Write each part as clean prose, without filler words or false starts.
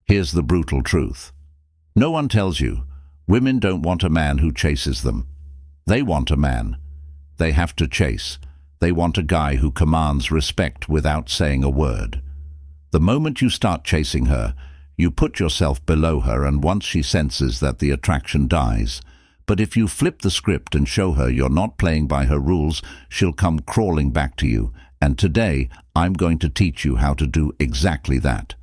Here's the brutal truth. No one tells you. Women don't want a man who chases them. They want a man they have to chase. They want a guy who commands respect without saying a word. The moment you start chasing her, you put yourself below her, and once she senses that, the attraction dies. But if you flip the script and show her you're not playing by her rules, she'll come crawling back to you. And today, I'm going to teach you how to do exactly that.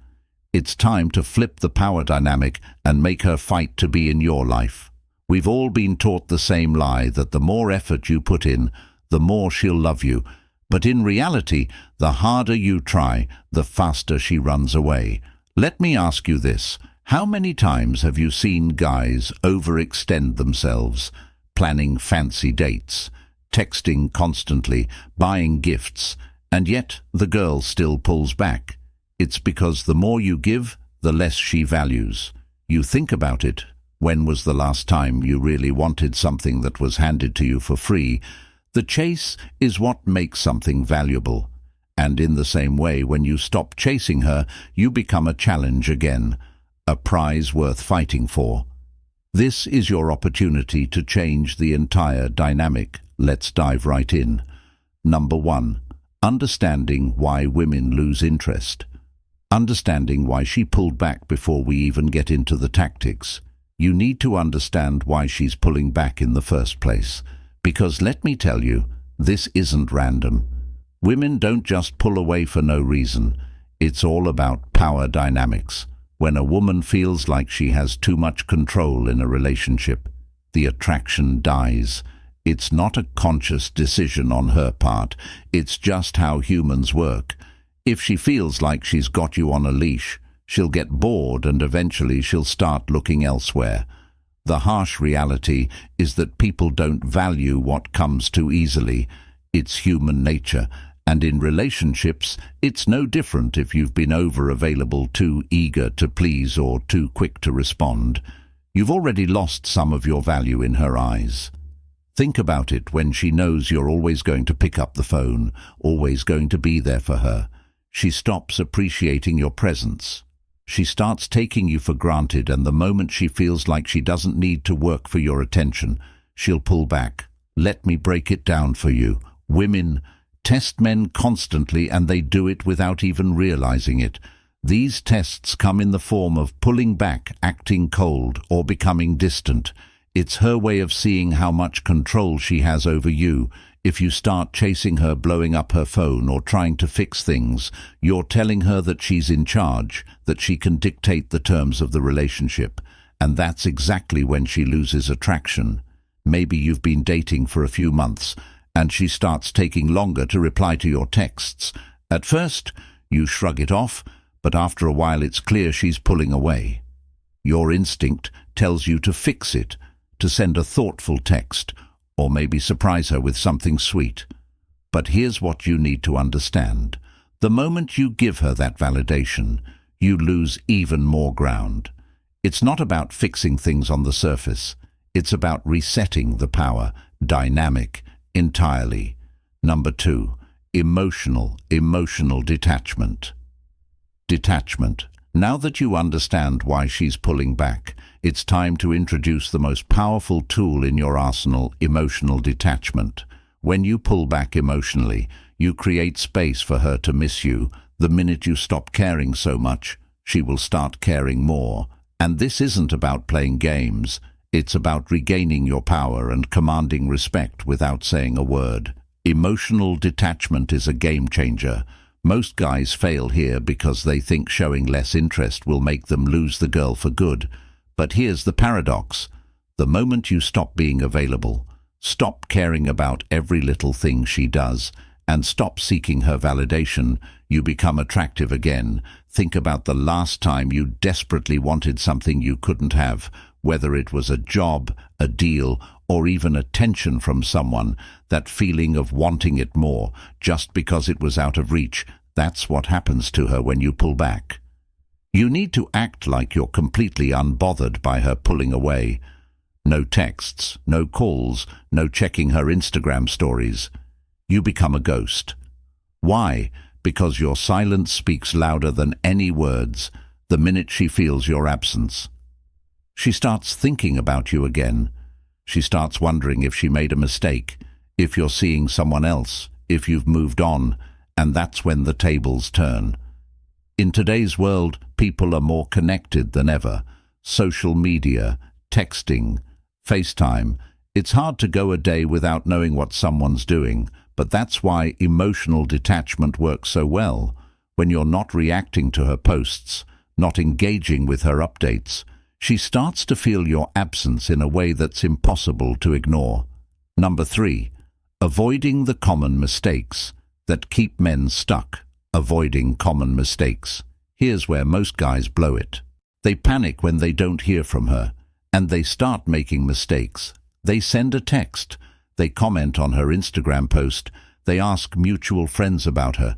It's time to flip the power dynamic and make her fight to be in your life. We've all been taught the same lie, that the more effort you put in, the more she'll love you. But in reality, the harder you try, the faster she runs away. Let me ask you this. How many times have you seen guys overextend themselves, planning fancy dates, texting constantly, buying gifts, and yet the girl still pulls back? It's because the more you give, the less she values. You think about it. When was the last time you really wanted something that was handed to you for free? The chase is what makes something valuable. And in the same way, when you stop chasing her, you become a challenge again, a prize worth fighting for. This is your opportunity to change the entire dynamic. Let's dive right in. Number 1. Understanding why women lose interest. Understanding why she pulled back before we even get into the tactics. You need to understand why she's pulling back in the first place. Because let me tell you, this isn't random. Women don't just pull away for no reason. It's all about power dynamics. When a woman feels like she has too much control in a relationship, the attraction dies. It's not a conscious decision on her part. It's just how humans work. If she feels like she's got you on a leash, she'll get bored and eventually she'll start looking elsewhere. The harsh reality is that people don't value what comes too easily. It's human nature. And in relationships, it's no different if you've been over-available, too eager to please, or too quick to respond. You've already lost some of your value in her eyes. Think about it when she knows you're always going to pick up the phone, always going to be there for her. She stops appreciating your presence. She starts taking you for granted, and the moment she feels like she doesn't need to work for your attention, she'll pull back. Let me break it down for you. Women test men constantly, and they do it without even realizing it. These tests come in the form of pulling back, acting cold, or becoming distant. It's her way of seeing how much control she has over you. If you start chasing her, blowing up her phone, or trying to fix things, you're telling her that she's in charge, that she can dictate the terms of the relationship. And that's exactly when she loses attraction. Maybe you've been dating for a few months, and she starts taking longer to reply to your texts. At first, you shrug it off, but after a while it's clear she's pulling away. Your instinct tells you to fix it, to send a thoughtful text, or maybe surprise her with something sweet. But here's what you need to understand. The moment you give her that validation, you lose even more ground. It's not about fixing things on the surface. It's about resetting the power dynamic entirely. Number 2, emotional detachment. Detachment. Now that you understand why she's pulling back, it's time to introduce the most powerful tool in your arsenal, emotional detachment. When you pull back emotionally, you create space for her to miss you. The minute you stop caring so much, she will start caring more. And this isn't about playing games. It's about regaining your power and commanding respect without saying a word. Emotional detachment is a game changer. Most guys fail here because they think showing less interest will make them lose the girl for good. But here's the paradox. The moment you stop being available, stop caring about every little thing she does, and stop seeking her validation, you become attractive again. Think about the last time you desperately wanted something you couldn't have, whether it was a job, a deal, or even attention from someone. That feeling of wanting it more, just because it was out of reach, that's what happens to her when you pull back. You need to act like you're completely unbothered by her pulling away. No texts, no calls, no checking her Instagram stories. You become a ghost. Why? Because your silence speaks louder than any words. the minute she feels your absence. She starts thinking about you again. She starts wondering if she made a mistake, if you're seeing someone else, if you've moved on, and that's when the tables turn. In today's world, people are more connected than ever. Social media, texting, FaceTime. It's hard to go a day without knowing what someone's doing, but that's why emotional detachment works so well. When you're not reacting to her posts, not engaging with her updates, she starts to feel your absence in a way that's impossible to ignore. Number 3. Avoiding the common mistakes that keep men stuck. Avoiding common mistakes. Here's where most guys blow it. They panic when they don't hear from her, and they start making mistakes. They send a text, they comment on her Instagram post, they ask mutual friends about her.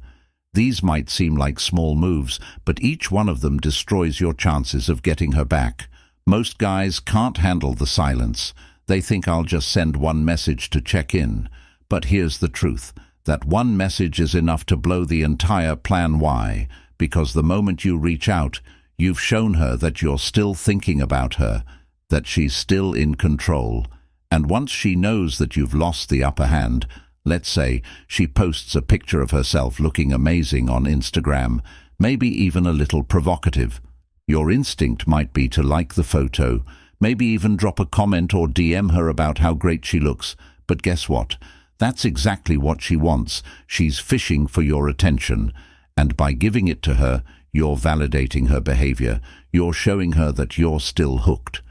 These might seem like small moves, but each one of them destroys your chances of getting her back. Most guys can't handle the silence. They think, I'll just send one message to check in. But here's the truth. That one message is enough to blow the entire plan. Why? Because the moment you reach out, you've shown her that you're still thinking about her, that she's still in control. And once she knows that you've lost the upper hand, let's say she posts a picture of herself looking amazing on Instagram, maybe even a little provocative. Your instinct might be to like the photo, maybe even drop a comment or DM her about how great she looks. But guess what? That's exactly what she wants. She's fishing for your attention. And by giving it to her, you're validating her behavior. You're showing her that you're still hooked.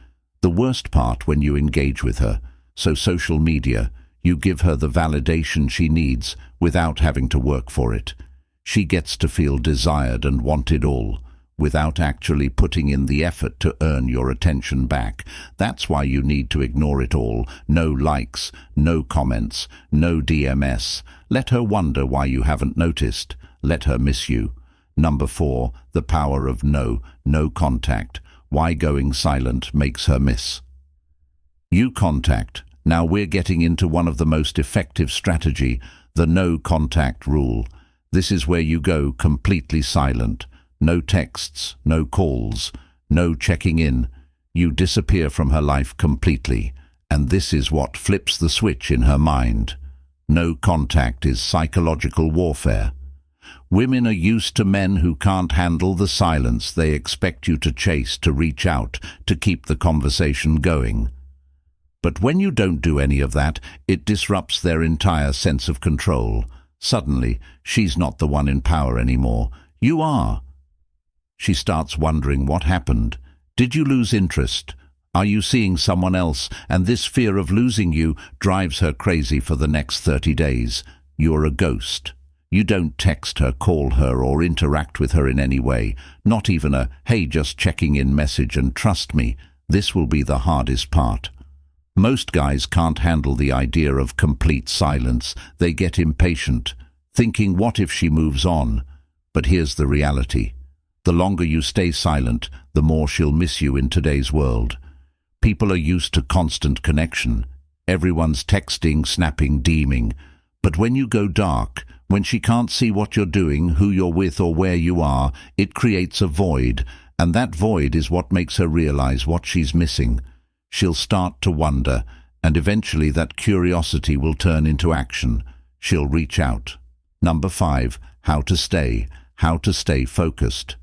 The worst part when you engage with her, so social media, you give her the validation she needs without having to work for it. She gets to feel desired and wanted all, without actually putting in the effort to earn your attention back. That's why you need to ignore it all. No likes, no comments, no DMS. Let her wonder why you haven't noticed. Let her miss you. Number 4, the power of no contact. Why going silent makes her miss. You contact. Now we're getting into one of the most effective strategy, the no contact rule. This is where you go completely silent. No texts, no calls, no checking in. You disappear from her life completely, and this is what flips the switch in her mind. No contact is psychological warfare. Women are used to men who can't handle the silence. They expect you to chase, to reach out, to keep the conversation going. But when you don't do any of that, it disrupts their entire sense of control. Suddenly, she's not the one in power anymore. You are. She starts wondering what happened. Did you lose interest? Are you seeing someone else? And this fear of losing you drives her crazy for the next 30 days. You're a ghost. You don't text her, call her, or interact with her in any way. Not even a, hey, just checking in message, and trust me, this will be the hardest part. Most guys can't handle the idea of complete silence. They get impatient, thinking, what if she moves on? But here's the reality. The longer you stay silent, the more she'll miss you in today's world. People are used to constant connection. Everyone's texting, snapping, DMing. But when you go dark, when she can't see what you're doing, who you're with, or where you are, it creates a void, and that void is what makes her realize what she's missing. She'll start to wonder, and eventually that curiosity will turn into action. She'll reach out. Number 5, how to stay focused.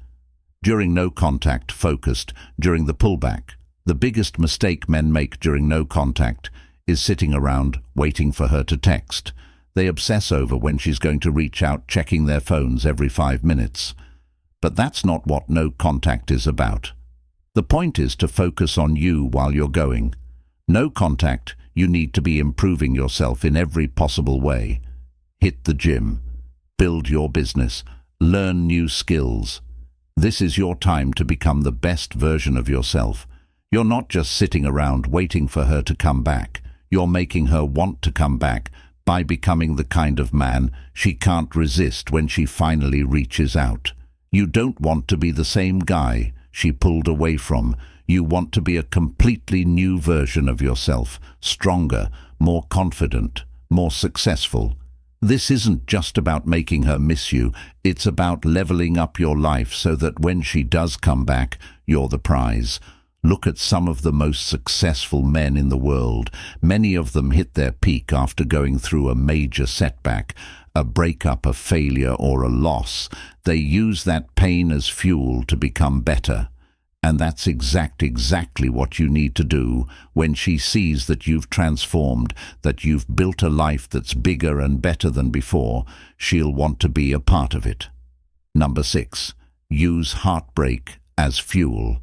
During no contact, focused. During the pullback. The biggest mistake men make during no contact is sitting around waiting for her to text. They obsess over when she's going to reach out, checking their phones every 5 minutes. But that's not what no contact is about. The point is to focus on you while you're going. No contact, you need to be improving yourself in every possible way. Hit the gym. Build your business. Learn new skills. This is your time to become the best version of yourself. You're not just sitting around waiting for her to come back. You're making her want to come back by becoming the kind of man she can't resist when she finally reaches out. You don't want to be the same guy she pulled away from. You want to be a completely new version of yourself, stronger, more confident, more successful. This isn't just about making her miss you, it's about leveling up your life so that when she does come back, you're the prize. Look at some of the most successful men in the world. Many of them hit their peak after going through a major setback, a breakup, a failure, or a loss. They use that pain as fuel to become better. And that's exactly what you need to do when she sees that you've transformed, that you've built a life that's bigger and better than before. She'll want to be a part of it. Number 6. Use heartbreak as fuel.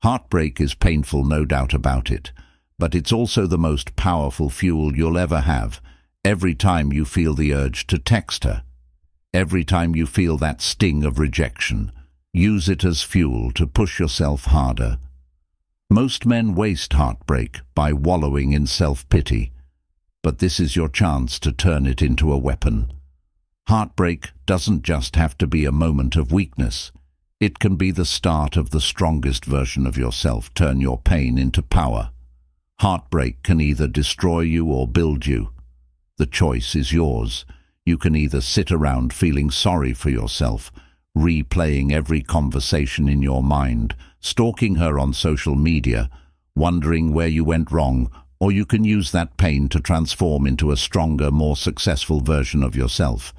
Heartbreak is painful, no doubt about it, but it's also the most powerful fuel you'll ever have. Every time you feel the urge to text her, every time you feel that sting of rejection, use it as fuel to push yourself harder. Most men waste heartbreak by wallowing in self-pity, but this is your chance to turn it into a weapon. Heartbreak doesn't just have to be a moment of weakness. It can be the start of the strongest version of yourself. Turn your pain into power. Heartbreak can either destroy you or build you. The choice is yours. You can either sit around feeling sorry for yourself, replaying every conversation in your mind, stalking her on social media, wondering where you went wrong, or you can use that pain to transform into a stronger, more successful version of yourself.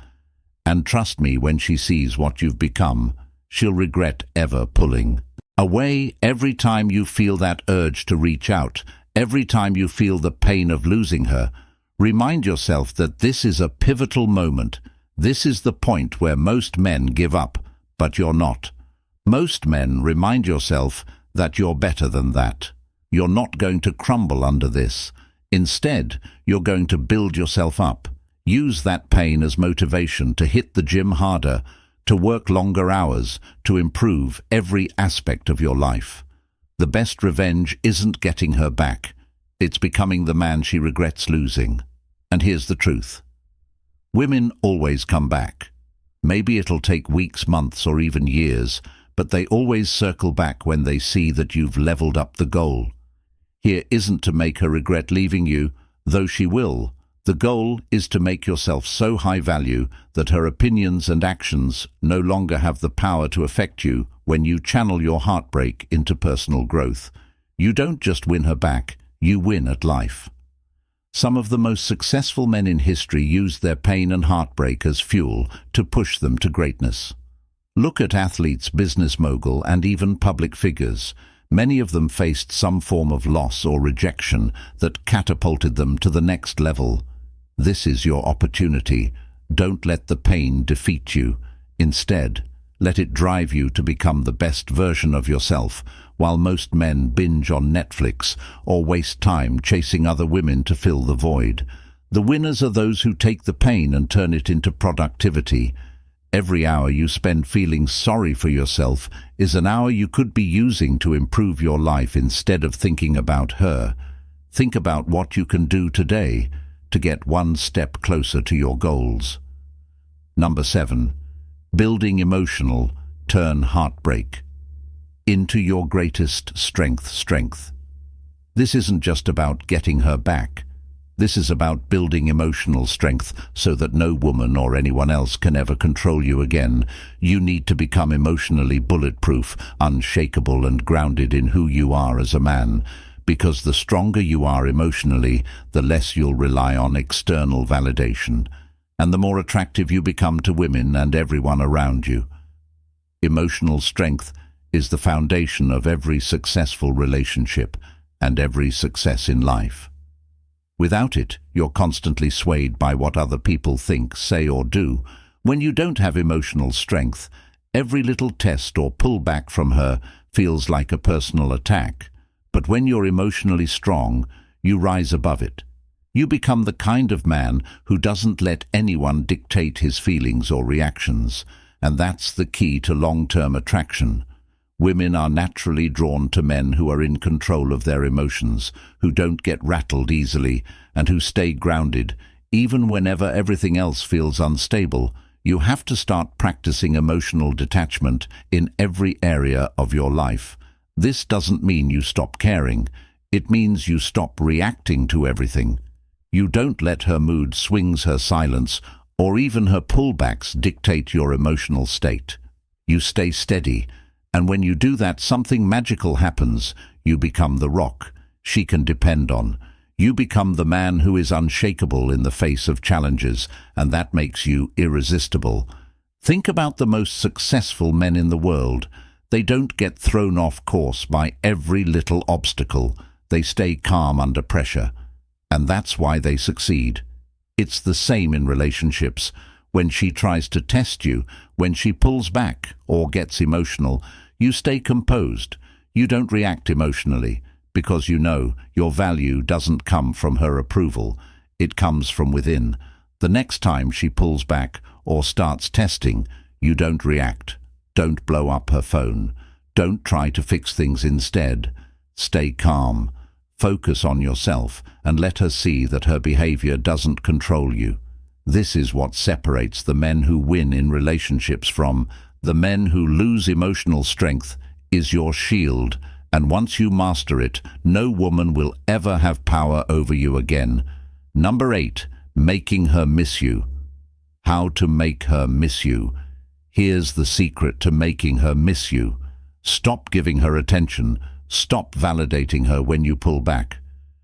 And trust me, when she sees what you've become, she'll regret ever pulling away. Every time you feel that urge to reach out, every time you feel the pain of losing her, remind yourself that this is a pivotal moment. This is the point where most men give up, but you're not. Most men, remind yourself that you're better than that. You're not going to crumble under this. Instead, you're going to build yourself up. Use that pain as motivation to hit the gym harder, to work longer hours, to improve every aspect of your life. The best revenge isn't getting her back. It's becoming the man she regrets losing. And here's the truth. Women always come back. Maybe it'll take weeks, months, or even years, but they always circle back when they see that you've leveled up the goal. Here isn't to make her regret leaving you, though she will. The goal is to make yourself so high value that her opinions and actions no longer have the power to affect you. When you channel your heartbreak into personal growth, you don't just win her back, you win at life. Some of the most successful men in history used their pain and heartbreak as fuel to push them to greatness. Look at athletes, business mogul, and even public figures. Many of them faced some form of loss or rejection that catapulted them to the next level. This is your opportunity. Don't let the pain defeat you. Instead, let it drive you to become the best version of yourself. While most men binge on Netflix or waste time chasing other women to fill the void, the winners are those who take the pain and turn it into productivity. Every hour you spend feeling sorry for yourself is an hour you could be using to improve your life. Instead of thinking about her, think about what you can do today to get one step closer to your goals. Number 7. Building emotional, turn heartbreak into your greatest strength. This isn't just about getting her back. This is about building emotional strength so that no woman or anyone else can ever control you again. You need to become emotionally bulletproof, unshakable, and grounded in who you are as a man. Because the stronger you are emotionally, the less you'll rely on external validation, and the more attractive you become to women and everyone around you. Emotional strength is the foundation of every successful relationship and every success in life. Without it, you're constantly swayed by what other people think, say, or do. When you don't have emotional strength, every little test or pullback from her feels like a personal attack. But when you're emotionally strong, you rise above it. You become the kind of man who doesn't let anyone dictate his feelings or reactions, and that's the key to long-term attraction. Women are naturally drawn to men who are in control of their emotions, who don't get rattled easily, and who stay grounded, even whenever everything else feels unstable. You have to start practicing emotional detachment in every area of your life. This doesn't mean you stop caring. It means you stop reacting to everything. You don't let her mood swings, her silence, or even her pullbacks dictate your emotional state. You stay steady, and when you do that, something magical happens. You become the rock she can depend on. You become the man who is unshakable in the face of challenges, and that makes you irresistible. Think about the most successful men in the world. They don't get thrown off course by every little obstacle. They stay calm under pressure, and that's why they succeed. It's the same in relationships. When she tries to test you, when she pulls back or gets emotional, you stay composed. You don't react emotionally, because you know your value doesn't come from her approval. It comes from within. The next time she pulls back or starts testing, you don't react. Don't blow up her phone. Don't try to fix things instead. Stay calm. Focus on yourself and let her see that her behavior doesn't control you. This is what separates the men who win in relationships from the men who lose. Emotional strength is your shield, and once you master it, no woman will ever have power over you again. Number 8, making her miss you. How to make her miss you. Here's the secret to making her miss you. Stop giving her attention. Stop validating her when you pull back.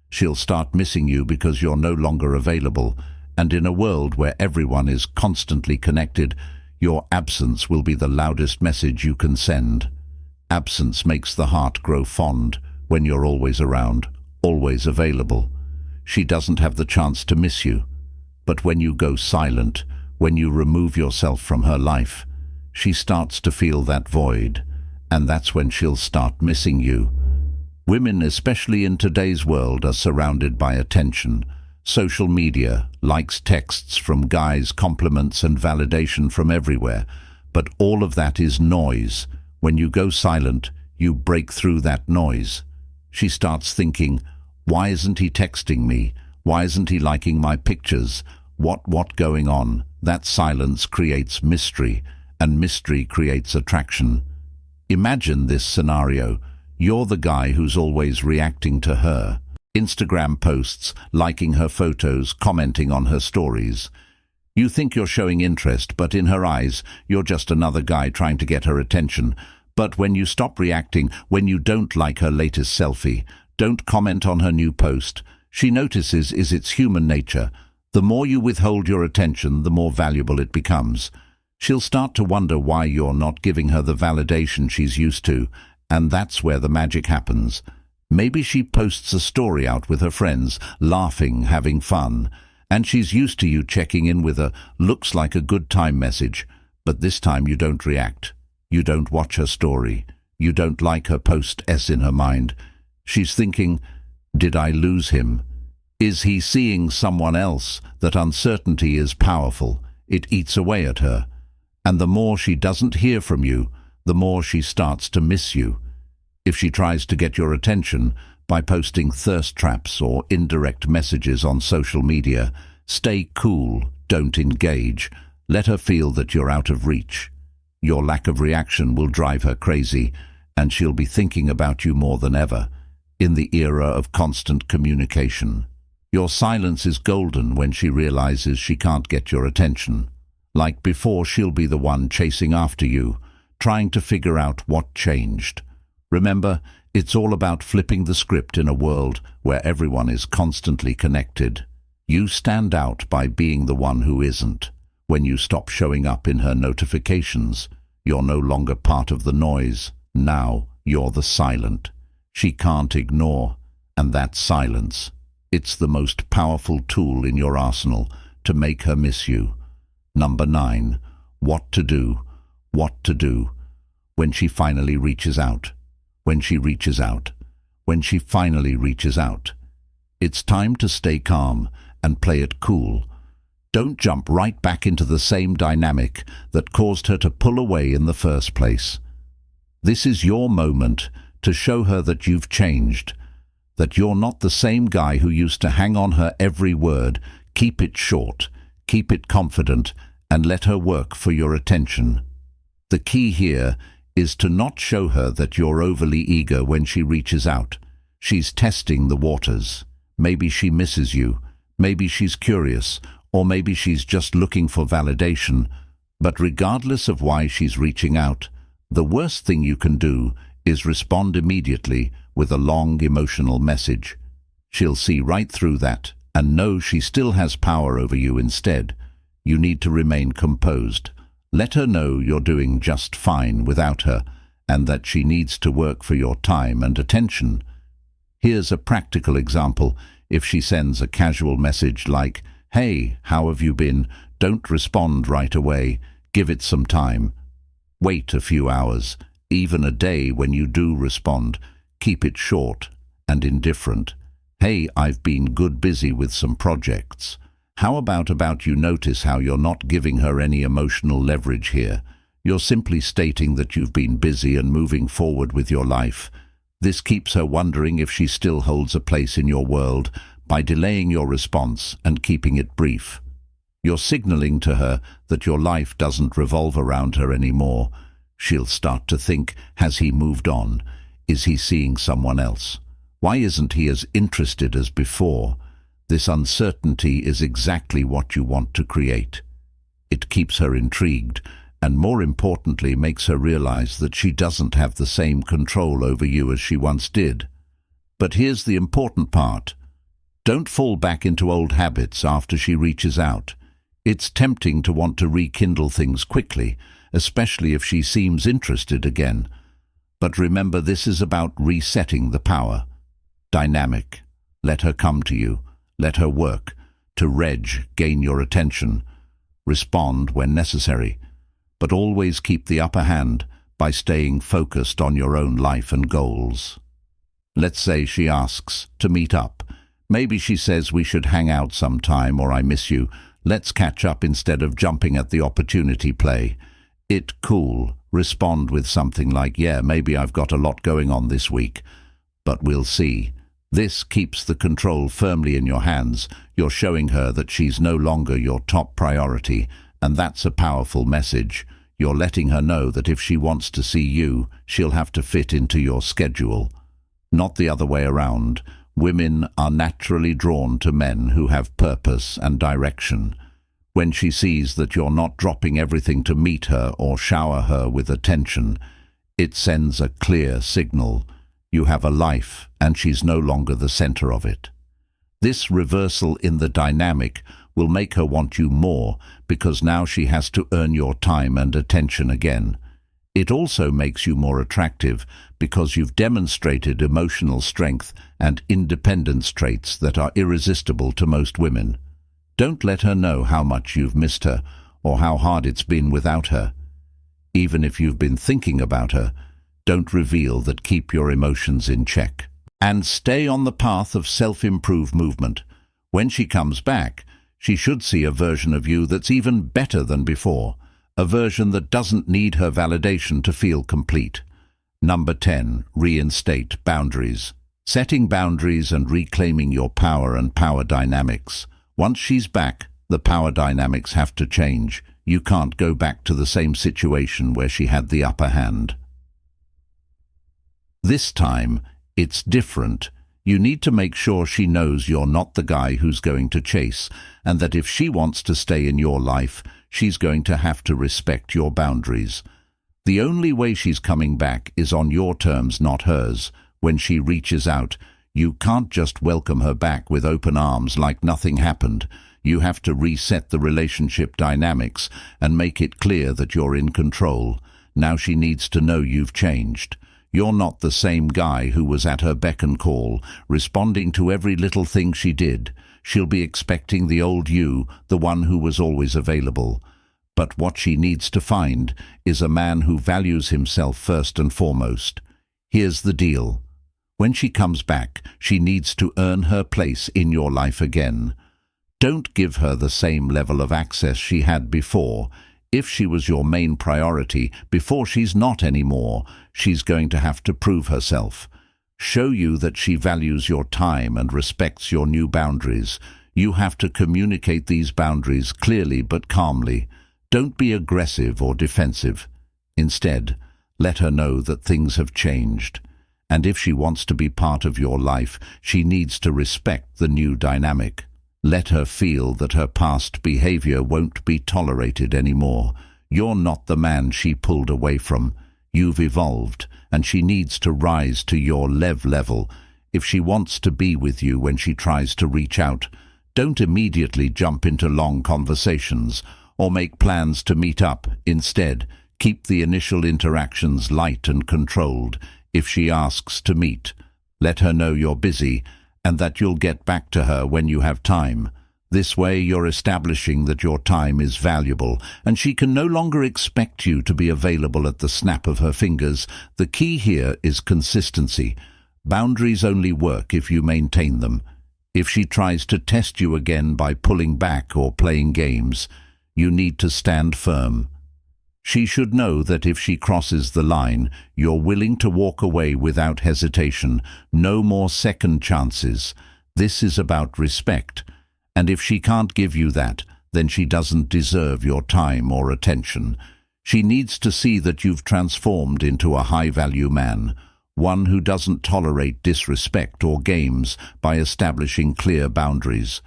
She'll start missing you because you're no longer available, and in a world where everyone is constantly connected, your absence will be the loudest message you can send. Absence makes the heart grow fond when you're always around, always available. She doesn't have the chance to miss you. But when you go silent, when you remove yourself from her life, she starts to feel that void, and that's when she'll start missing you. Women, especially in today's world, are surrounded by attention. Social media, likes, texts from guys, compliments and validation from everywhere. But all of that is noise. When you go silent, you break through that noise. She starts thinking, why isn't he texting me? Why isn't he liking my pictures? What going on? That silence creates mystery, and mystery creates attraction. Imagine this scenario. You're the guy who's always reacting to her. Instagram posts, liking her photos, commenting on her stories. You think you're showing interest, but in her eyes, you're just another guy trying to get her attention. But when you stop reacting, when you don't like her latest selfie, don't comment on her new post, she notices it's human nature. The more you withhold your attention, the more valuable it becomes. She'll start to wonder why you're not giving her the validation she's used to, and that's where the magic happens. Maybe she posts a story out with her friends, laughing, having fun, and she's used to you checking in with a "looks like a good time" message, but this time you don't react. You don't watch her story. You don't like her post. In her mind, she's thinking, did I lose him? Is he seeing someone else? That uncertainty is powerful. It eats away at her. And the more she doesn't hear from you, the more she starts to miss you. If she tries to get your attention by posting thirst traps or indirect messages on social media, stay cool, don't engage. Let her feel that you're out of reach. Your lack of reaction will drive her crazy, and she'll be thinking about you more than ever. In the era of constant communication, your silence is golden when she realizes she can't get your attention. Like before, she'll be the one chasing after you, trying to figure out what changed. Remember, it's all about flipping the script in a world where everyone is constantly connected. You stand out by being the one who isn't. When you stop showing up in her notifications, you're no longer part of the noise. Now you're the silent she can't ignore, and that silence, it's the most powerful tool in your arsenal to make her miss you. Number 9. What to do. What to do. When she finally reaches out. When she reaches out. When she finally reaches out. It's time to stay calm and play it cool. Don't jump right back into the same dynamic that caused her to pull away in the first place. This is your moment to show her that you've changed, that you're not the same guy who used to hang on her every word. Keep it short, keep it confident, and let her work for your attention. The key here is to not show her that you're overly eager when she reaches out. She's testing the waters. Maybe she misses you. Maybe she's curious, or maybe she's just looking for validation. But regardless of why she's reaching out, the worst thing you can do is respond immediately with a long emotional message. She'll see right through that and know she still has power over you instead. You need to remain composed. Let her know you're doing just fine without her and that she needs to work for your time and attention. Here's a practical example. If she sends a casual message like, "Hey, how have you been?" Don't respond right away. Give it some time. Wait a few hours, even a day when you do respond. Keep it short and indifferent. "Hey, I've been busy with some projects." How about you notice how you're not giving her any emotional leverage here? You're simply stating that you've been busy and moving forward with your life. This keeps her wondering if she still holds a place in your world by delaying your response and keeping it brief. You're signaling to her that your life doesn't revolve around her anymore. She'll start to think, has he moved on? Is he seeing someone else? Why isn't he as interested as before? This uncertainty is exactly what you want to create. It keeps her intrigued, and more importantly makes her realize that she doesn't have the same control over you as she once did. But here's the important part. Don't fall back into old habits after she reaches out. It's tempting to want to rekindle things quickly, especially if she seems interested again. But remember, this is about resetting the power. Dynamic. Let her come to you. Let her work. To gain your attention. Respond when necessary. But always keep the upper hand by staying focused on your own life and goals. Let's say she asks to meet up. Maybe she says we should hang out sometime, or I miss you. Let's catch up instead of jumping at the opportunity play. Cool. Respond with something like, yeah, maybe I've got a lot going on this week, but we'll see. This keeps the control firmly in your hands. You're showing her that she's no longer your top priority, and that's a powerful message. You're letting her know that if she wants to see you, she'll have to fit into your schedule. Not the other way around. Women are naturally drawn to men who have purpose and direction. When she sees that you're not dropping everything to meet her or shower her with attention, it sends a clear signal. You have a life, and she's no longer the center of it. This reversal in the dynamic will make her want you more, because now she has to earn your time and attention again. It also makes you more attractive because you've demonstrated emotional strength and independence traits that are irresistible to most women. Don't let her know how much you've missed her or how hard it's been without her. Even if you've been thinking about her, don't reveal that. Keep your emotions in check. And stay on the path of self-improve movement. When she comes back, she should see a version of you that's even better than before. A version that doesn't need her validation to feel complete. Number 10. Reinstate boundaries. Setting boundaries and reclaiming your power and power dynamics. Once she's back, the power dynamics have to change. You can't go back to the same situation where she had the upper hand. This time, it's different. You need to make sure she knows you're not the guy who's going to chase, and that if she wants to stay in your life, she's going to have to respect your boundaries. The only way she's coming back is on your terms, not hers. When she reaches out, you can't just welcome her back with open arms like nothing happened. You have to reset the relationship dynamics and make it clear that you're in control. Now she needs to know you've changed. You're not the same guy who was at her beck and call, responding to every little thing she did. She'll be expecting the old you, the one who was always available. But what she needs to find is a man who values himself first and foremost. Here's the deal. When she comes back, she needs to earn her place in your life again. Don't give her the same level of access she had before. If she was your main priority before, she's not anymore. She's going to have to prove herself. Show you that she values your time and respects your new boundaries. You have to communicate these boundaries clearly but calmly. Don't be aggressive or defensive. Instead, let her know that things have changed. And if she wants to be part of your life, she needs to respect the new dynamic. Let her feel that her past behavior won't be tolerated anymore. You're not the man she pulled away from. You've evolved, and she needs to rise to your level. If she wants to be with you when she tries to reach out, don't immediately jump into long conversations or make plans to meet up. Instead, keep the initial interactions light and controlled. If she asks to meet, let her know you're busy and that you'll get back to her when you have time. This way you're establishing that your time is valuable, and she can no longer expect you to be available at the snap of her fingers. The key here is consistency. Boundaries only work if you maintain them. If she tries to test you again by pulling back or playing games, you need to stand firm. She should know that if she crosses the line, you're willing to walk away without hesitation. No more second chances. This is about respect. And if she can't give you that, then she doesn't deserve your time or attention. She needs to see that you've transformed into a high-value man, one who doesn't tolerate disrespect or games by establishing clear boundaries.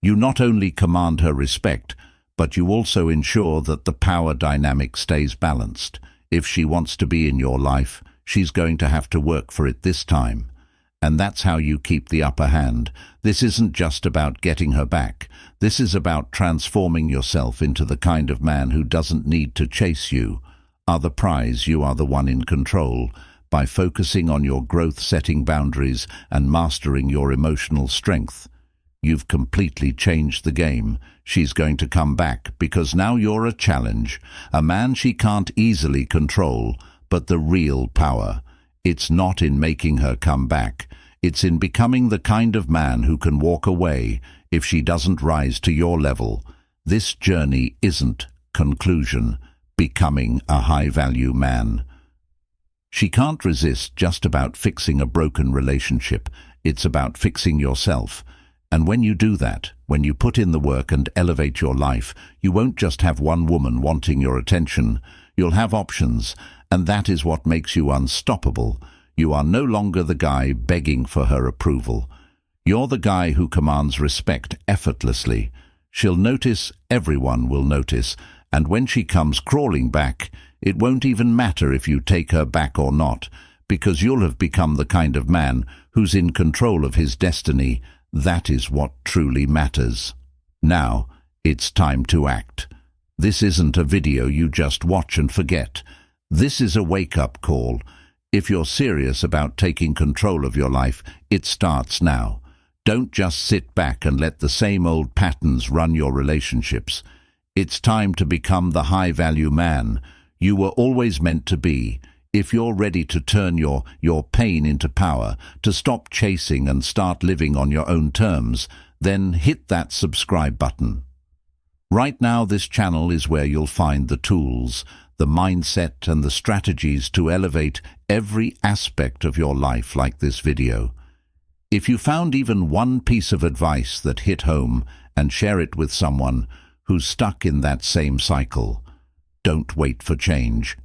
You not only command her respect, but you also ensure that the power dynamic stays balanced. If she wants to be in your life, she's going to have to work for it this time. And that's how you keep the upper hand. This isn't just about getting her back. This is about transforming yourself into the kind of man who doesn't need to chase you. Are the prize, you are the one in control. By focusing on your growth, setting boundaries, and mastering your emotional strength, you've completely changed the game. She's going to come back because now you're a challenge, a man she can't easily control. But the real power, it's not in making her come back. It's in becoming the kind of man who can walk away if she doesn't rise to your level. This journey isn't conclusion, becoming a high-value man. She can't resist just about fixing a broken relationship. It's about fixing yourself. And when you do that, when you put in the work and elevate your life, you won't just have one woman wanting your attention. You'll have options, and that is what makes you unstoppable. You are no longer the guy begging for her approval. You're the guy who commands respect effortlessly. She'll notice, everyone will notice, and when she comes crawling back, it won't even matter if you take her back or not, because you'll have become the kind of man who's in control of his destiny. That is what truly matters. Now, it's time to act. This isn't a video you just watch and forget. This is a wake-up call. If you're serious about taking control of your life, it starts now. Don't just sit back and let the same old patterns run your relationships. It's time to become the high-value man you were always meant to be. If you're ready to turn your pain into power, to stop chasing and start living on your own terms, then hit that subscribe button. Right now, this channel is where you'll find the tools, the mindset and the strategies to elevate every aspect of your life like this video. If you found even one piece of advice that hit home, and share it with someone who's stuck in that same cycle. Don't wait for change.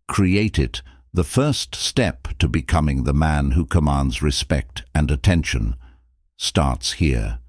Create it. The first step to becoming the man who commands respect and attention starts here.